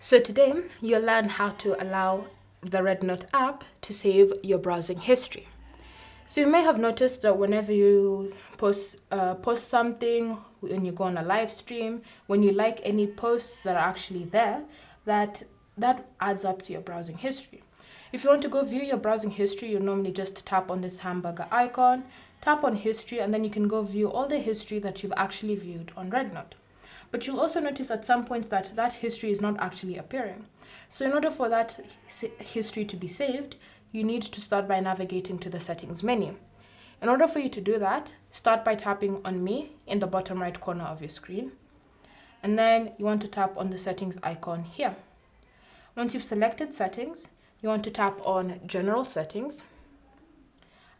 So today you'll learn how to allow the REDnote app to save your browsing history. So you may have noticed that whenever you post something, when you go on a live stream, when you like any posts that are actually there, that adds up to your browsing history. If you want to go view your browsing history, you normally just tap on this hamburger icon, tap on history, and then you can go view all the history that you've actually viewed on REDnote. But you'll also notice at some points that history is not actually appearing. So in order for that history to be saved, you need to start by navigating to the settings menu. In order for you to do that, start by tapping on Me in the bottom right corner of your screen. And then you want to tap on the settings icon here. Once you've selected settings, you want to tap on General Settings.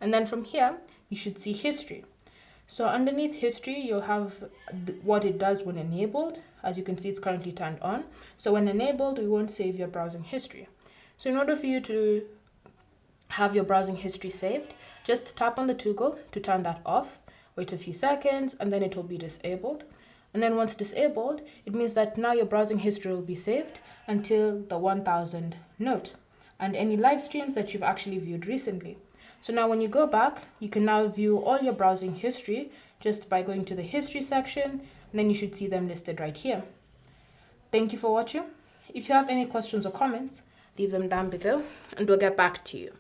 And then from here, you should see History. So underneath history, you'll have what it does when enabled. As you can see, it's currently turned on. So when enabled, we won't save your browsing history. So in order for you to have your browsing history saved, just tap on the toggle to turn that off, wait a few seconds, and then it will be disabled. And then once disabled, it means that now your browsing history will be saved until the 1000 note and any live streams that you've actually viewed recently. So now when you go back, you can now view all your browsing history just by going to the history section, and then you should see them listed right here. Thank you for watching. If you have any questions or comments, leave them down below and we'll get back to you.